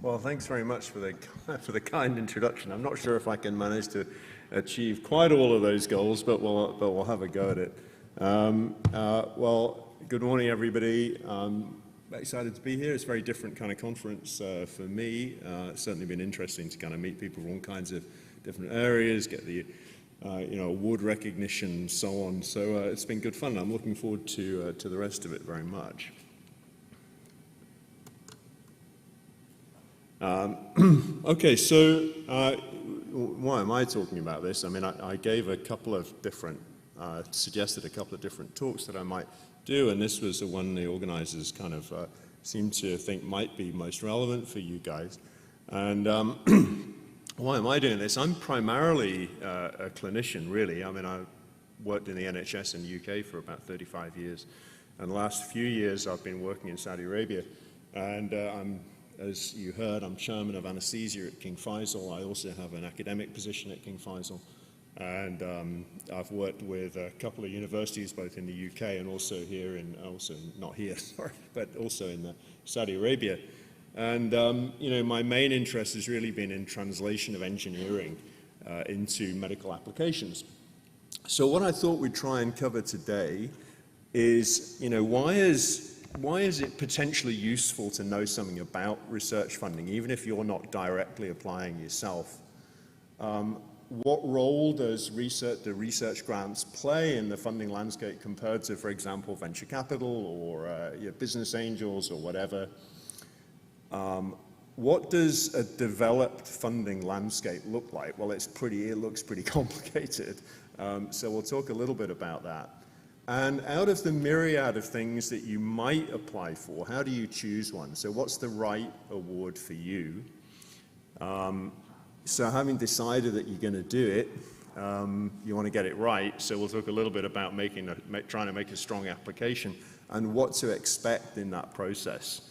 Well, thanks very much for the kind introduction. I'm not sure if I can manage to achieve quite all of those goals, but we'll have a go at it. Well, good morning, everybody. I'm excited to be here. It's a very different kind of conference for me. It's certainly been interesting to kind of meet people from all kinds of different areas, get the award recognition, and so on. So it's been good fun. I'm looking forward to the rest of it very much. Okay, so why am I talking about this? I mean, I gave a couple of different, suggested a couple of different talks that I might do, and this was the one the organizers kind of seemed to think might be most relevant for you guys. And why am I doing this? I'm primarily a clinician, really. I mean, I worked in the NHS in the UK for about 35 years, and the last few years I've been working in Saudi Arabia, and as you heard, I'm chairman of anesthesia at King Faisal. I also have an academic position at King Faisal. And I've worked with a couple of universities, both in the UK and also here not here, sorry, but also in Saudi Arabia. And, my main interest has really been in translation of engineering into medical applications. So what I thought we'd try and cover today is, why is it potentially useful to know something about research funding, even if you're not directly applying yourself? What role does the research grants play in the funding landscape compared to, for example, venture capital or business angels or whatever? What does a developed funding landscape look like? Well, it looks pretty complicated. So we'll talk a little bit about that. And out of the myriad of things that you might apply for, how do you choose one? So what's the right award for you? So having decided that you're going to do it, you want to get it right. So we'll talk a little bit about trying to make a strong application and what to expect in that process,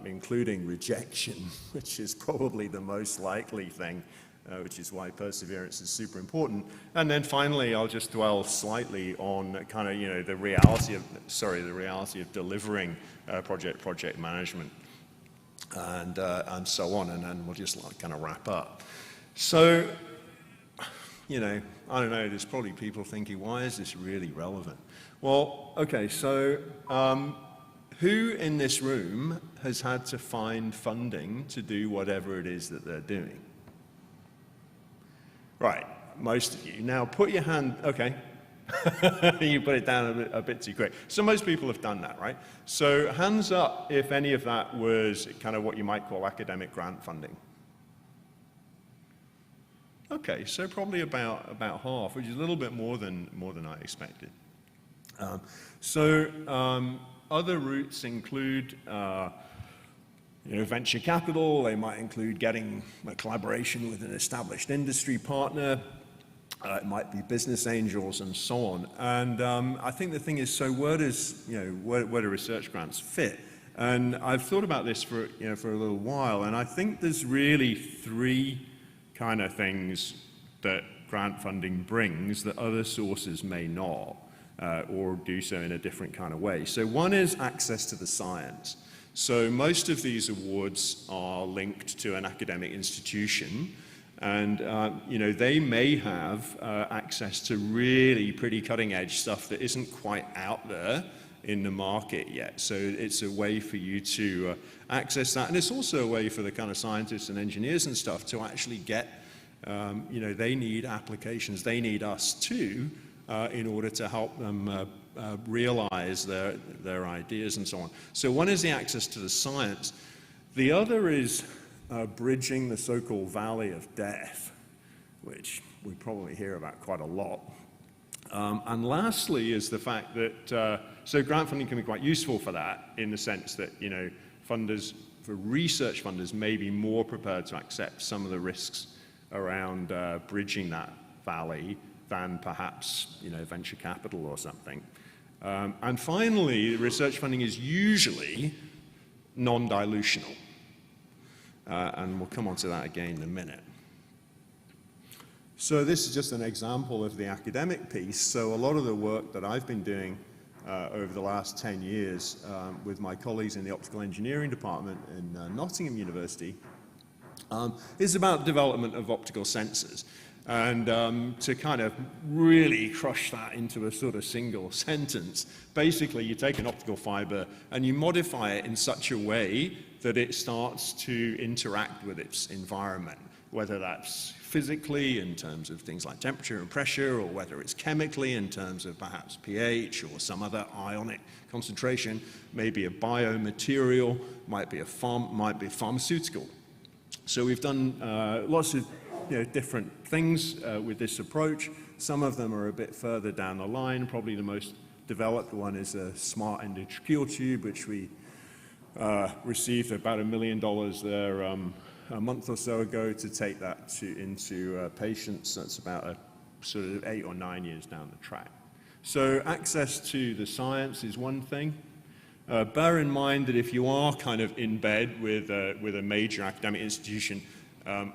including rejection, which is probably the most likely thing. Which is why perseverance is super important. And then finally, I'll just dwell slightly on kind of, the reality of delivering project management and so on, and then we'll just kind of wrap up. So, I don't know, there's probably people thinking, why is this really relevant? Well, okay, so who in this room has had to find funding to do whatever it is that they're doing? Right, most of you. Now put your hand, okay. You put it down a bit too quick. So most people have done that, right? So hands up if any of that was kind of what you might call academic grant funding. Okay, so probably about half, which is a little bit more than I expected. Other routes include venture capital. They might include getting a collaboration with an established industry partner. It might be business angels and so on. And I think the thing is, so where do research grants fit? And I've thought about this for a little while, and I think there's really three kind of things that grant funding brings that other sources may not, or do so in a different kind of way. So one is access to the science. So most of these awards are linked to an academic institution, and they may have access to really pretty cutting-edge stuff that isn't quite out there in the market yet. So it's a way for you to access that, and it's also a way for the kind of scientists and engineers and stuff to actually get, they need applications, they need us too, in order to help them realize their ideas and so on. So one is the access to the science. The other is bridging the so-called valley of death, which we probably hear about quite a lot. And lastly is the fact that, so grant funding can be quite useful for that, in the sense that, research funders may be more prepared to accept some of the risks around bridging that valley than perhaps, venture capital or something. And finally, research funding is usually non-dilutional. And we'll come on to that again in a minute. So this is just an example of the academic piece. So a lot of the work that I've been doing over the last 10 years with my colleagues in the optical engineering department in Nottingham University is about development of optical sensors. And to kind of really crush that into a sort of single sentence, basically you take an optical fiber and you modify it in such a way that it starts to interact with its environment, whether that's physically in terms of things like temperature and pressure, or whether it's chemically in terms of perhaps pH or some other ionic concentration, maybe a biomaterial, might be pharmaceutical. So we've done lots of different things with this approach. Some of them are a bit further down the line. Probably the most developed one is a smart endotracheal tube, which we received about $1 million there a month or so ago to take that into patients. That's about a sort of 8 or 9 years down the track. So access to the science is one thing. Bear in mind that if you are kind of in bed with a major academic institution,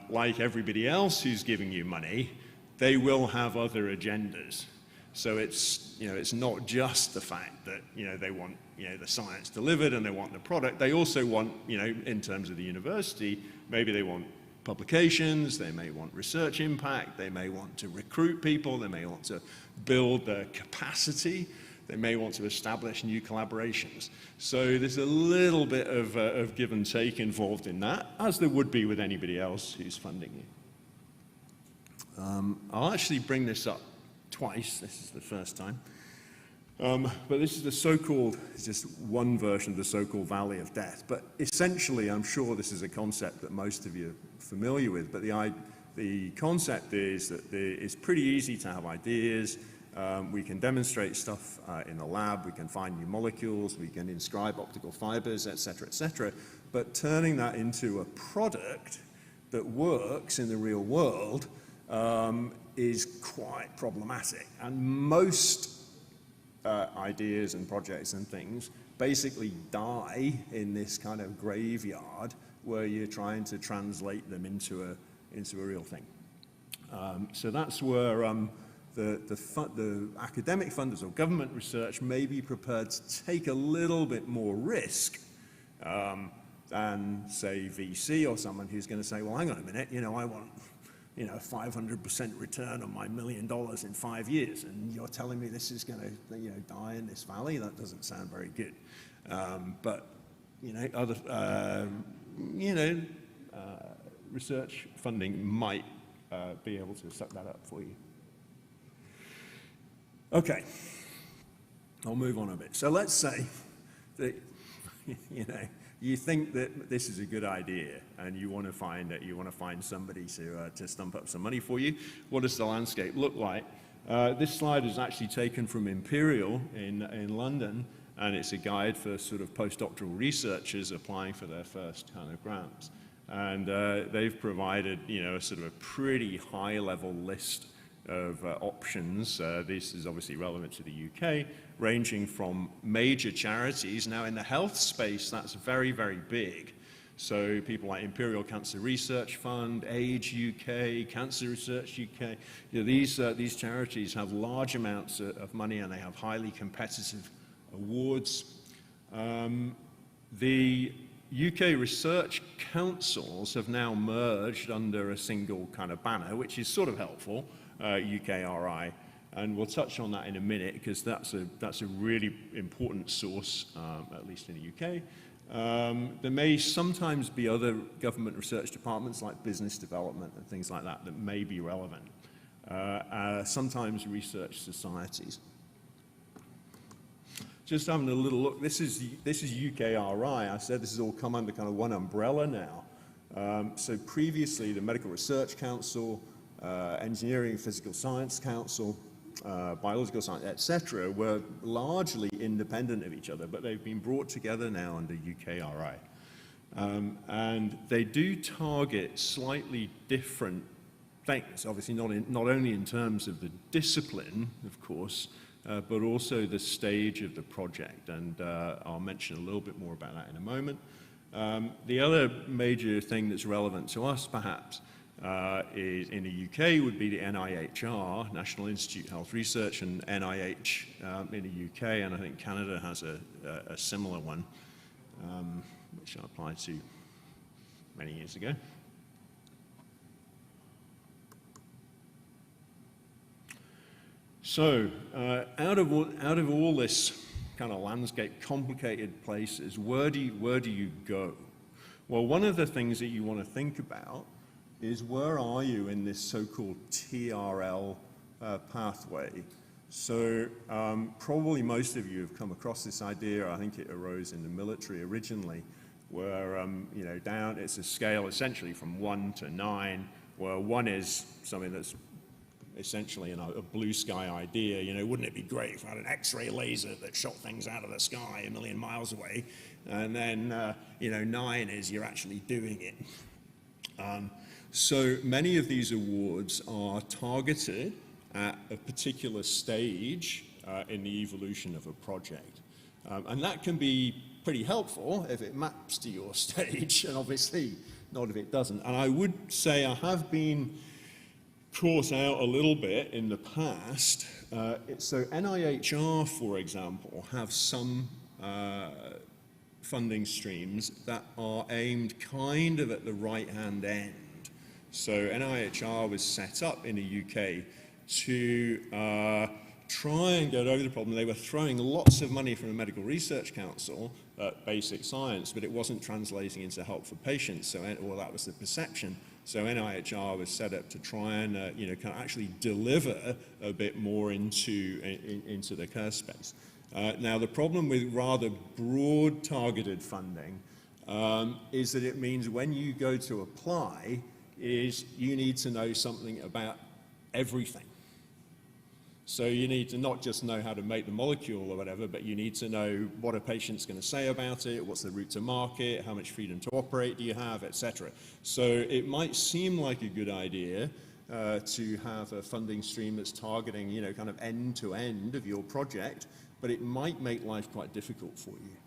like everybody else who's giving you money, they will have other agendas. So it's not just the fact that they want the science delivered and they want the product. They also want in terms of the university, maybe they want publications, they may want research impact, they may want to recruit people, they may want to build their capacity, they may want to establish new collaborations. So there's a little bit of give and take involved in that, as there would be with anybody else who's funding you. I'll actually bring this up twice. This is the first time. But this is the so-called, just one version of the so-called Valley of Death. But essentially, I'm sure this is a concept that most of you are familiar with. But the concept is that it's pretty easy to have ideas. We can demonstrate stuff in the lab. We can find new molecules. We can inscribe optical fibers, et cetera, et cetera. But turning that into a product that works in the real world is quite problematic. And most ideas and projects and things basically die in this kind of graveyard where you're trying to translate them into a real thing. So that's where the academic funders or government research may be prepared to take a little bit more risk than, say, VC or someone who's going to say, well, hang on a minute, I want 500% return on my $1 million in 5 years, and you're telling me this is going to die in this valley? That doesn't sound very good. But other research funding might be able to suck that up for you. Okay, I'll move on a bit. So let's say that you think that this is a good idea, and you want to find somebody to stump up some money for you. What does the landscape look like? This slide is actually taken from Imperial in London, and it's a guide for sort of postdoctoral researchers applying for their first kind of grants. And they've provided a sort of a pretty high-level list of options. This is obviously relevant to the UK, ranging from major charities. Now in the health space, that's very, very big. So people like Imperial Cancer Research Fund, AIDS UK, Cancer Research UK, these charities have large amounts of money, and they have highly competitive awards. The UK research councils have now merged under a single kind of banner, which is sort of helpful. UKRI, and we'll touch on that in a minute because that's a really important source, at least in the UK. There may sometimes be other government research departments like business development and things like that that may be relevant. Sometimes research societies. Just having a little look. This is UKRI. I said this has all come under kind of one umbrella now. So previously, the Medical Research Council, Engineering Physical Science Council, Biological Science, etc., were largely independent of each other, but they've been brought together now under UKRI. And they do target slightly different things, obviously not only in terms of the discipline, of course, but also the stage of the project, and I'll mention a little bit more about that in a moment. The other major thing that's relevant to us, perhaps, is in the UK would be the NIHR, National Institute of Health Research, and NIH in the UK, and I think Canada has a similar one, which I applied to many years ago. So, out of all this kind of landscape, complicated places, where do you go? Well, one of the things that you want to think about is where are you in this so-called TRL pathway? So probably most of you have come across this idea. I think it arose in the military originally, where you know, down it's a scale essentially from 1 to 9, where 1 is something that's essentially, you know, a blue sky idea. You know, wouldn't it be great if I had an X-ray laser that shot things out of the sky a million miles away? And then, you know, 9 is you're actually doing it. So many of these awards are targeted at a particular stage in the evolution of a project. And that can be pretty helpful if it maps to your stage, and obviously not if it doesn't. And I would say I have been caught out a little bit in the past. So NIHR, for example, have some funding streams that are aimed kind of at the right-hand end. So NIHR was set up in the UK to try and get over the problem. They were throwing lots of money from the Medical Research Council at basic science, but it wasn't translating into help for patients, so, well, that was the perception. So NIHR was set up to try and you know, kind of actually deliver a bit more into the care space. Now, the problem with rather broad targeted funding is that it means when you go to apply, is you need to know something about everything. So you need to not just know how to make the molecule or whatever, but you need to know what a patient's going to say about it, what's the route to market, how much freedom to operate do you have, etc. So it might seem like a good idea to have a funding stream that's targeting, you know, kind of end to end of your project, but it might make life quite difficult for you.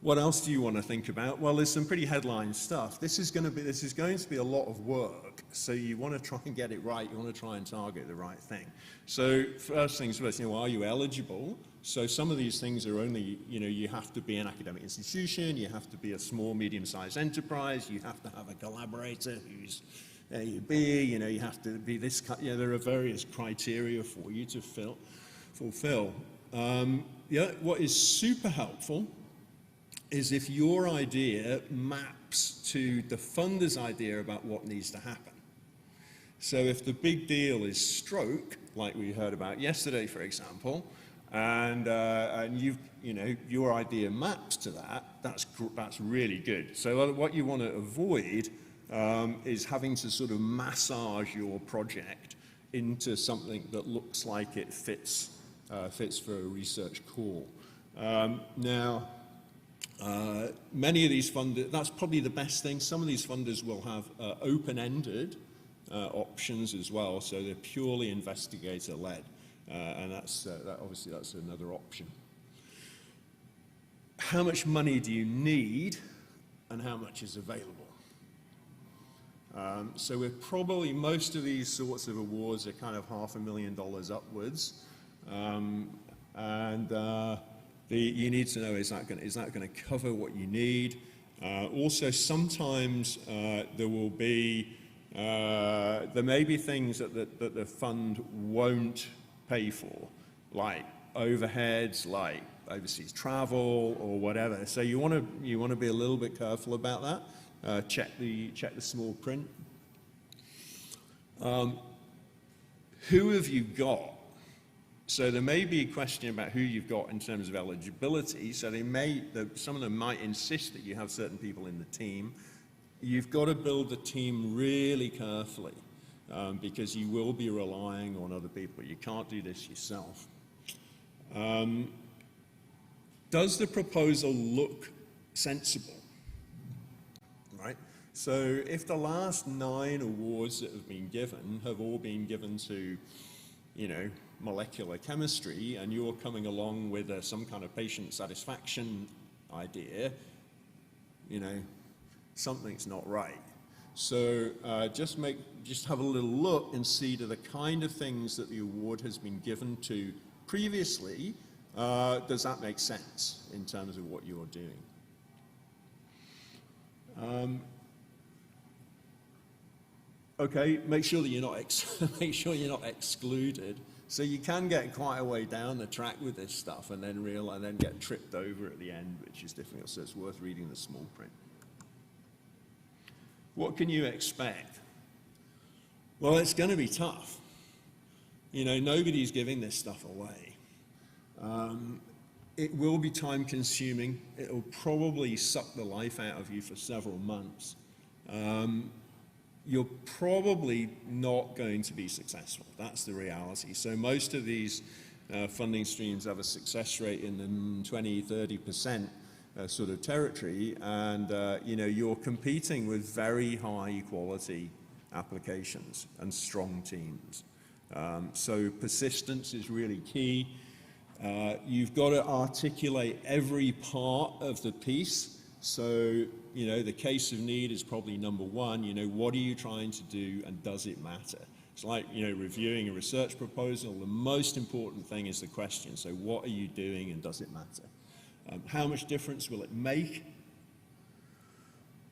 What else do you want to think about? Well, there's some pretty headline stuff. This is going to be a lot of work, so you want to try and get it right. You want to try and target the right thing. So first things first, you know, are you eligible? So some of these things are only, you know, you have to be an academic institution, you have to be a small, medium-sized enterprise, you have to have a collaborator who's AUB, you know, you have to be this, you know, there are various criteria for you to fulfill. Yeah, what is super helpful is if your idea maps to the funder's idea about what needs to happen. So if the big deal is stroke, like we heard about yesterday, for example, and you know, your idea maps to that, that's really good. So what you want to avoid is having to sort of massage your project into something that looks like it fits for a research call. Now, many of these funders, that's probably the best thing. Some of these funders will have open-ended options as well, so they're purely investigator-led, and obviously that's another option. How much money do you need, and how much is available? So we're probably, most of these sorts of awards are kind of $500,000 upwards, you need to know, is that going to cover what you need? Also, sometimes there may be things that the fund won't pay for, like overheads, like overseas travel or whatever. So you want to be a little bit careful about that. Check the small print. Who have you got? So there may be a question about who you've got in terms of eligibility. So some of them might insist that you have certain people in the team. You've got to build the team really carefully because you will be relying on other people. You can't do this yourself. Does the proposal look sensible? Right? So if the last 9 awards that have been given have all been given to, you know, molecular chemistry, and you're coming along with some kind of patient satisfaction idea, you know, something's not right. So just have a little look and see to the kind of things that the award has been given to previously. Does that make sense in terms of what you're doing? Okay, make sure that you're not excluded. So you can get quite a way down the track with this stuff and then get tripped over at the end, which is difficult. So it's worth reading the small print. What can you expect? Well, it's going to be tough. You know, nobody's giving this stuff away. It will be time consuming. It will probably suck the life out of you for several months. You're probably not going to be successful. That's the reality. So most of these funding streams have a success rate in the 20–30% sort of territory, and you know, you're competing with very high quality applications and strong teams. So persistence is really key. You've got to articulate every part of the piece. So, you know, the case of need is probably number one. You know, what are you trying to do and does it matter? It's like, you know, reviewing a research proposal. The most important thing is the question. So what are you doing and does it matter? How much difference will it make?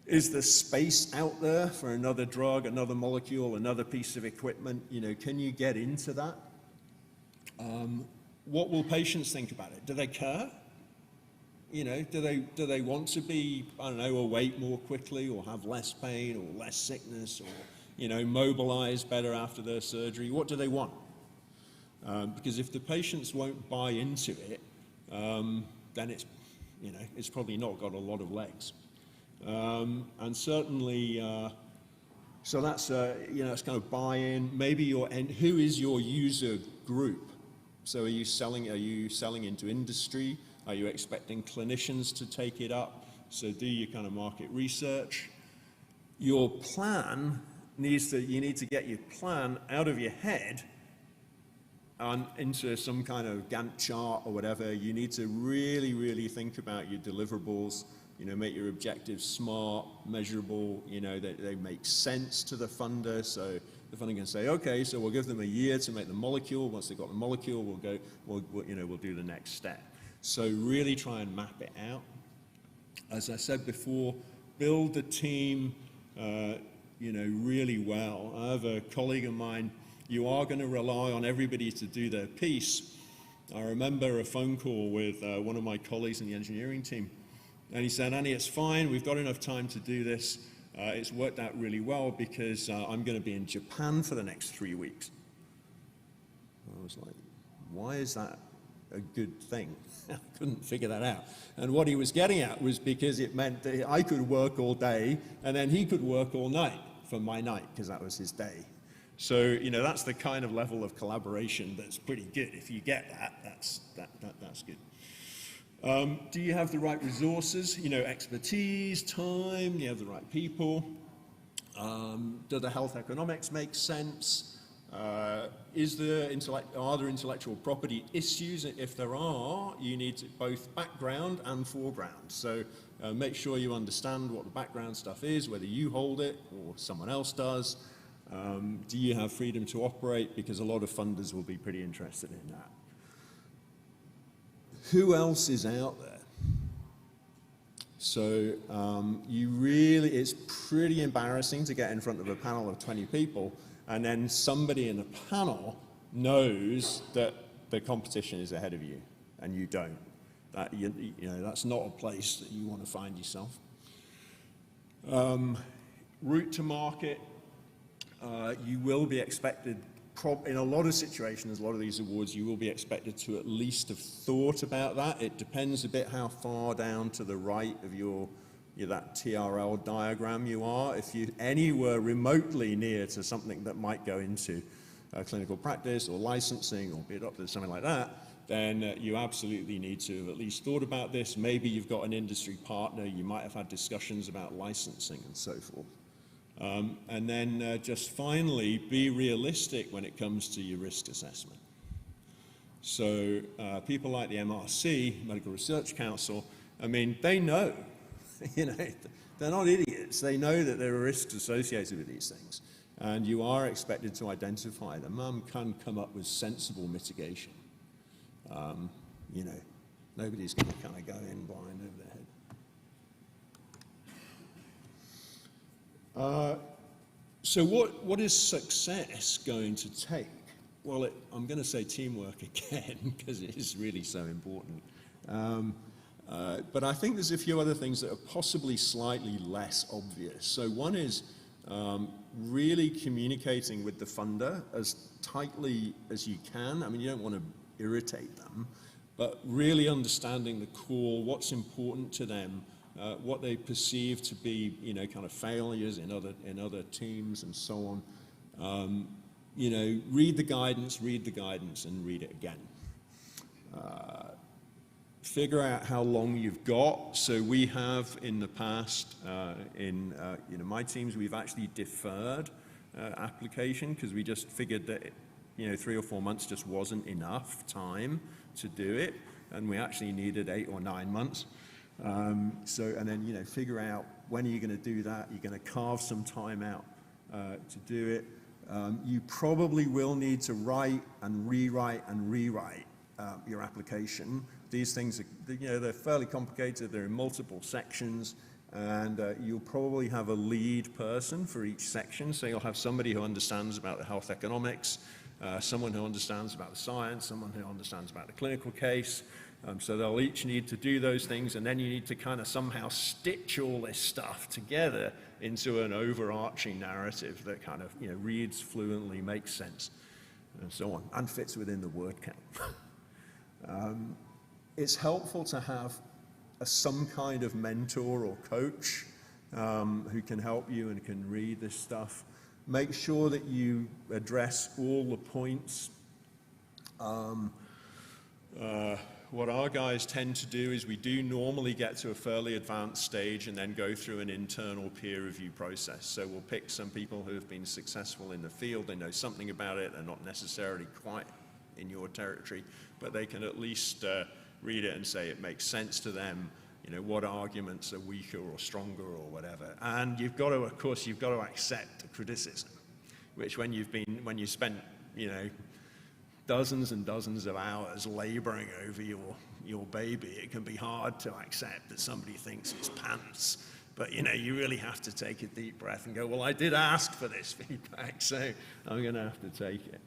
Is there space out there for another drug, another molecule, another piece of equipment? You know, can you get into that? What will patients think about it? Do they care? You know, do they want to be, I don't know, awake more quickly or have less pain or less sickness or, you know, mobilize better after their surgery? What do they want? Because if the patients won't buy into it, then it's, you know, it's probably not got a lot of legs. And certainly, so that's, you know, it's kind of buy-in. Maybe who is your user group? So are you selling into industry? Are you expecting clinicians to take it up? So do your kind of market research. Your plan you need to get your plan out of your head and into some kind of Gantt chart or whatever. You need to really, really think about your deliverables, you know, make your objectives smart, measurable, you know, that they make sense to the funder. So the funder can say, okay, so we'll give them a year to make the molecule. Once they've got the molecule, we'll do the next step. So really try and map it out. As I said before, build the team, you know, really well. I have a colleague of mine. You are going to rely on everybody to do their piece. I remember a phone call with one of my colleagues in the engineering team, and he said, Annie, it's fine. We've got enough time to do this. It's worked out really well because I'm going to be in Japan for the next 3 weeks. I was like, why is that a good thing? I couldn't figure that out. And what he was getting at was because it meant that I could work all day and then he could work all night for my night because that was his day. So, you know, that's the kind of level of collaboration that's pretty good. If you get that, that's good. Do you have the right resources? You know, expertise, time, do you have the right people? Do the health economics make sense? Are there intellectual property issues? If there are, you need both background and foreground. So make sure you understand what the background stuff is, whether you hold it or someone else does. Do you have freedom to operate? Because a lot of funders will be pretty interested in that. Who else is out there? So it's pretty embarrassing to get in front of a panel of 20 people and then somebody in the panel knows that the competition is ahead of you and you don't. You know, that's not a place that you want to find yourself. Route to market, you will be expected, in a lot of situations, a lot of these awards, you will be expected to at least have thought about that. It depends a bit how far down to the right of that TRL diagram you are. If you're anywhere remotely near to something that might go into clinical practice or licensing or bid up to something like that, then you absolutely need to have at least thought about this. Maybe you've got an industry partner, you might have had discussions about licensing and so forth. And then just finally, be realistic when it comes to your risk assessment. So people like the MRC, Medical Research Council, I mean, they know, you know, They're not idiots. They know that there are risks associated with these things, and you are expected to identify them and can come up with sensible mitigation. You know, nobody's going to kind of go in blind over their head. So what is success going to take? Well, I'm going to say teamwork again, because it is really so important. But I think there's a few other things that are possibly slightly less obvious. So one is really communicating with the funder as tightly as you can. I mean, you don't want to irritate them, but really understanding the core, what's important to them, what they perceive to be, you know, kind of failures in other teams and so on. You know, read the guidance, and read it again. Figure out how long you've got. So we have in the past, you know, my teams, we've actually deferred application because we just figured that, you know, 3 or 4 months just wasn't enough time to do it, and we actually needed 8 or 9 months. And then, you know, figure out when are you going to do that. You're going to carve some time out to do it. You probably will need to write and rewrite your application. These things are, you know, they're fairly complicated. They're in multiple sections, and you'll probably have a lead person for each section. So you'll have somebody who understands about the health economics, someone who understands about the science, someone who understands about the clinical case. So they'll each need to do those things, and then you need to kind of somehow stitch all this stuff together into an overarching narrative that kind of, you know, reads fluently, makes sense, and so on, and fits within the word count. It's helpful to have some kind of mentor or coach who can help you and can read this stuff. Make sure that you address all the points. What our guys tend to do is we do normally get to a fairly advanced stage and then go through an internal peer review process. So we'll pick some people who have been successful in the field. They know something about it. They're not necessarily quite in your territory, but they can at least read it and say it makes sense to them. You know, what arguments are weaker or stronger or whatever. And you've got to, of course, you've got to accept the criticism, which when you spent, you know, dozens and dozens of hours laboring over your baby, it can be hard to accept that somebody thinks it's pants. But, you know, you really have to take a deep breath and go, well, I did ask for this feedback, so I'm going to have to take it.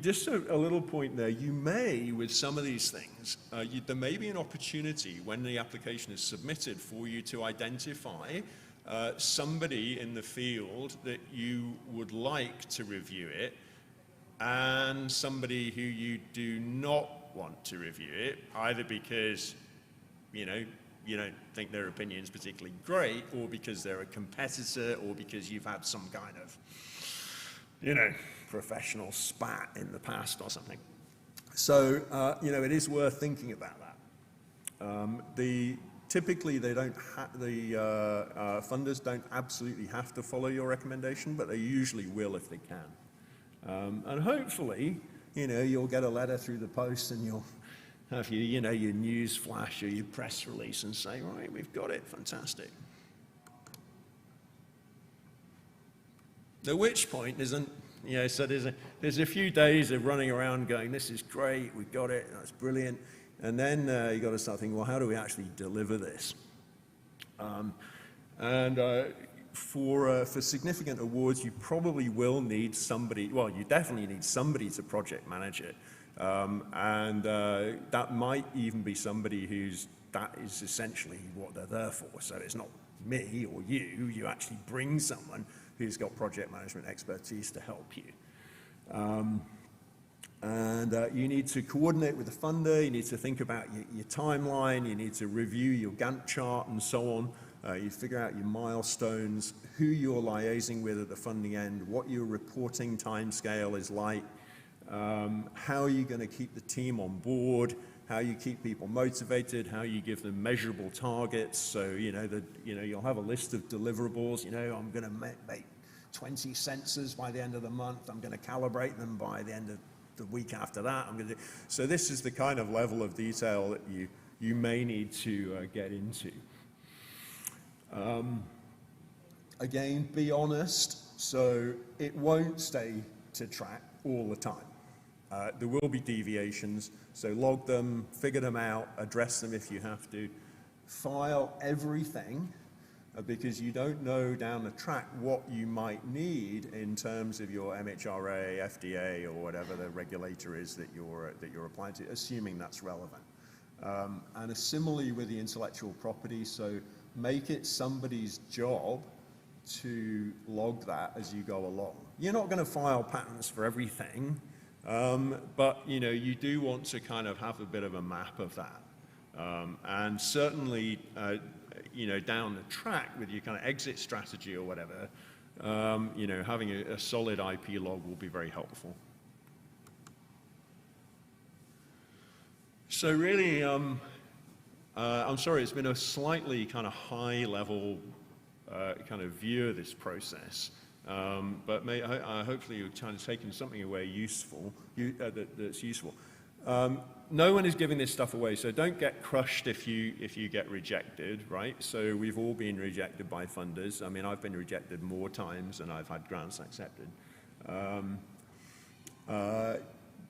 Just a little point there, you may, with some of these things, there may be an opportunity when the application is submitted for you to identify somebody in the field that you would like to review it, and somebody who you do not want to review it, either because, you know, you don't think their opinion's particularly great, or because they're a competitor, or because you've had some kind of, you know, professional spat in the past or something. So, you know, it is worth thinking about that. Typically, they don't funders don't absolutely have to follow your recommendation, but they usually will if they can. And hopefully, you know, you'll get a letter through the post and you'll have your news flash or your press release and say, right, we've got it, fantastic. At which point, so there's a few days of running around going, this is great, we've got it, that's brilliant. And then you've got to start thinking, well, how do we actually deliver this? For significant awards, you probably will need somebody, well, you definitely need somebody to project manage it. That might even be somebody that is essentially what they're there for. So it's not me or you actually bring someone who's got project management expertise to help you. You need to coordinate with the funder, you need to think about your timeline, you need to review your Gantt chart and so on. You figure out your milestones, who you're liaising with at the funding end, what your reporting timescale is like, how are you going to keep the team on board, how you keep people motivated, how you give them measurable targets. So, you'll have a list of deliverables. I'm going to make 20 sensors by the end of the month. I'm going to calibrate them by the end of the week after that. So this is the kind of level of detail that you may need to get into. Again, be honest, so it won't stay to track all the time. There will be deviations, so log them, figure them out, address them if you have to. File everything, because you don't know down the track what you might need in terms of your MHRA, FDA, or whatever the regulator is that you're applying to, assuming that's relevant. And similarly with the intellectual property, so make it somebody's job to log that as you go along. You're not going to file patents for everything, but you do want to kind of have a bit of a map of that. And certainly, down the track with your kind of exit strategy or whatever, having a solid IP log will be very helpful. So really, I'm sorry, it's been a slightly kind of high-level kind of view of this process, but hopefully you've kind of taken something away useful, that's useful. No one is giving this stuff away, so don't get crushed if you get rejected, right? So we've all been rejected by funders. I mean, I've been rejected more times than I've had grants accepted.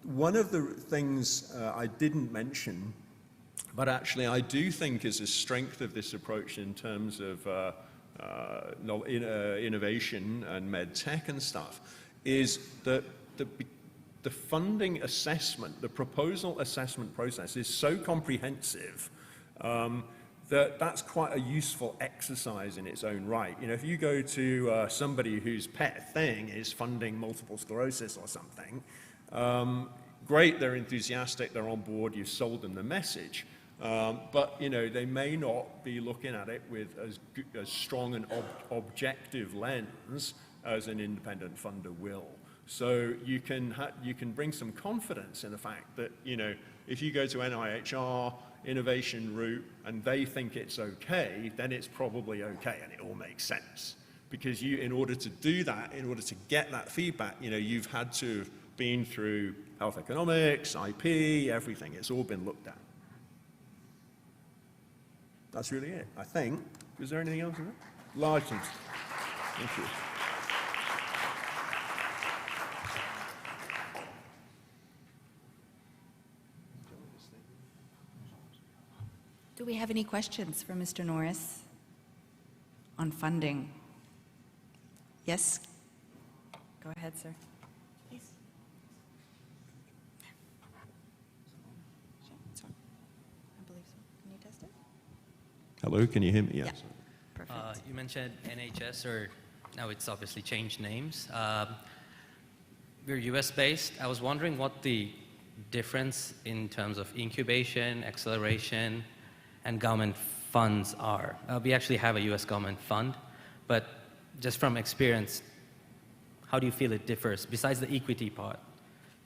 One of the things I didn't mention, but actually I do think is a strength of this approach in terms of innovation and med tech and stuff, is that the funding assessment, the proposal assessment process is so comprehensive that's quite a useful exercise in its own right. If you go to somebody whose pet thing is funding multiple sclerosis or something, great, they're enthusiastic, they're on board, you've sold them the message. But they may not be looking at it with as strong an objective lens as an independent funder will. So you can bring some confidence in the fact that if you go to NIHR innovation route and they think it's okay, then it's probably okay and it all makes sense. Because in order to do that, in order to get that feedback, you've had to have been through health economics, IP, everything. It's all been looked at. That's really it, I think. Is there anything else in there? Large things. Thank you. Do we have any questions for Mr. Norris on funding? Yes? Go ahead, sir. Please. Sure. I believe so. Can you test it? Hello, can you hear me? Yes. Yeah. Perfect. You mentioned NHS, or now it's obviously changed names. We're US-based. I was wondering what the difference in terms of incubation, acceleration, and government funds are. We actually have a US government fund, but just from experience, how do you feel it differs besides the equity part?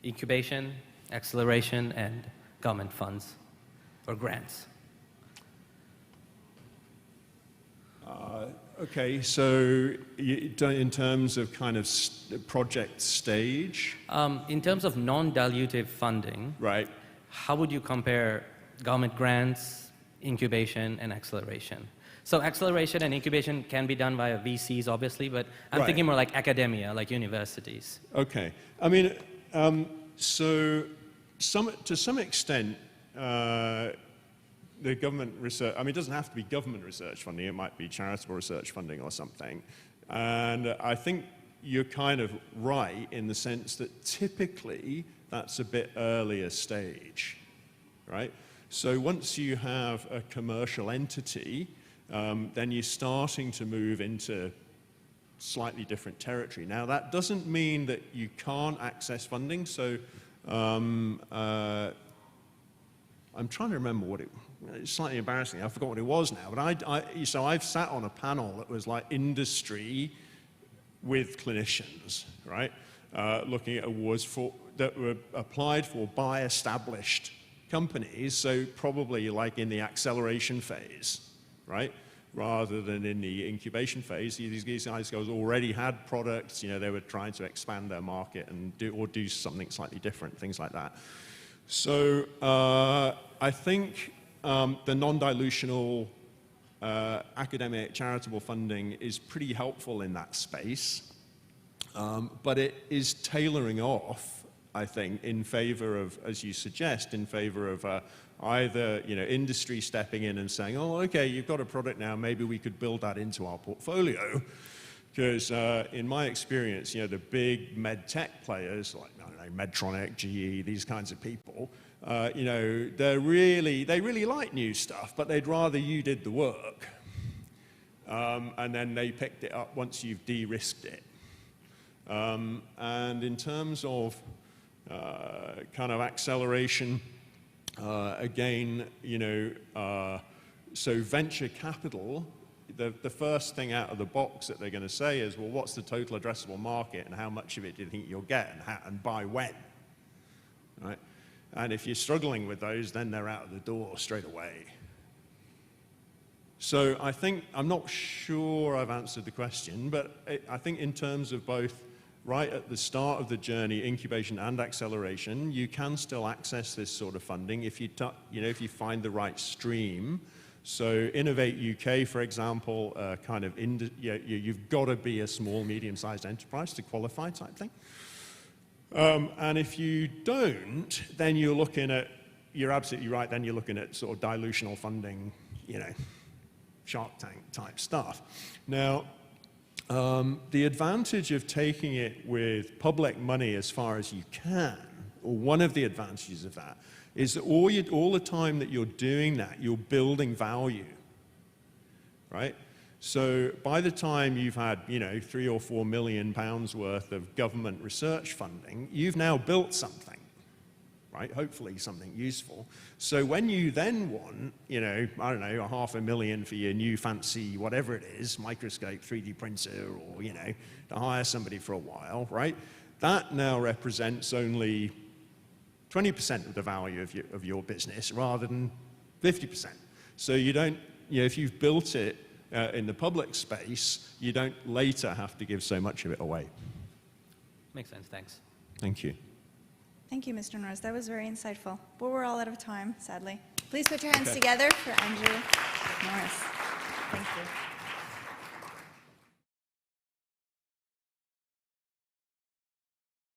Incubation, acceleration, and government funds or grants? Okay, so in terms of kind of project stage? In terms of non-dilutive funding, right? How would you compare government grants, incubation, and acceleration? So acceleration and incubation can be done via VCs, obviously, but I'm thinking more like academia, like universities. Okay. I mean, so to some extent, the government research, I mean, it doesn't have to be government research funding, it might be charitable research funding or something. And I think you're kind of right in the sense that typically that's a bit earlier stage, right? So once you have a commercial entity, then you're starting to move into slightly different territory. Now, that doesn't mean that you can't access funding. So I'm trying to remember it's slightly embarrassing. I forgot what it was now. But so I've sat on a panel that was like industry with clinicians, right? Looking at awards that were applied for by established companies, so probably like in the acceleration phase, right? Rather than in the incubation phase. These guys already had products, they were trying to expand their market and do something slightly different, things like that. So I think the non-dilutional academic charitable funding is pretty helpful in that space, but it is tailoring off, I think, in favor of, as you suggest, in favor of either industry stepping in and saying, oh, okay, you've got a product now, maybe we could build that into our portfolio. Because in my experience, the big med tech players like, I don't know, Medtronic, GE, these kinds of people, they really like new stuff, but they'd rather you did the work. And then they picked it up once you've de-risked it. And in terms of kind of acceleration, again, so venture capital, the first thing out of the box that they're going to say is, well, what's the total addressable market and how much of it do you think you'll get and by when, right? And if you're struggling with those, then they're out of the door straight away. So I think, I'm not sure I've answered the question, but I think in terms of both right at the start of the journey, incubation and acceleration, you can still access this sort of funding if you find the right stream. So Innovate UK, for example, you've got to be a small, medium-sized enterprise to qualify type thing. And if you don't, then you're absolutely right, then you're looking at sort of dilutional funding, Shark Tank type stuff. Now, the advantage of taking it with public money as far as you can, or one of the advantages of that, is that all the time that you're doing that, you're building value, right? So by the time you've had, £3 or £4 million worth of government research funding, you've now built something, right? Hopefully something useful. So when you then want, I don't know, $500,000 for your new fancy whatever it is, microscope, 3D printer, or, to hire somebody for a while, right? That now represents only 20% of the value of your business rather than 50%. So you don't, if you've built it in the public space, you don't later have to give so much of it away. Makes sense, thanks. Thank you. Thank you, Mr. Norris. That was very insightful. But we're all out of time, sadly. Please put your hands together for Andrew Norris. Thank you.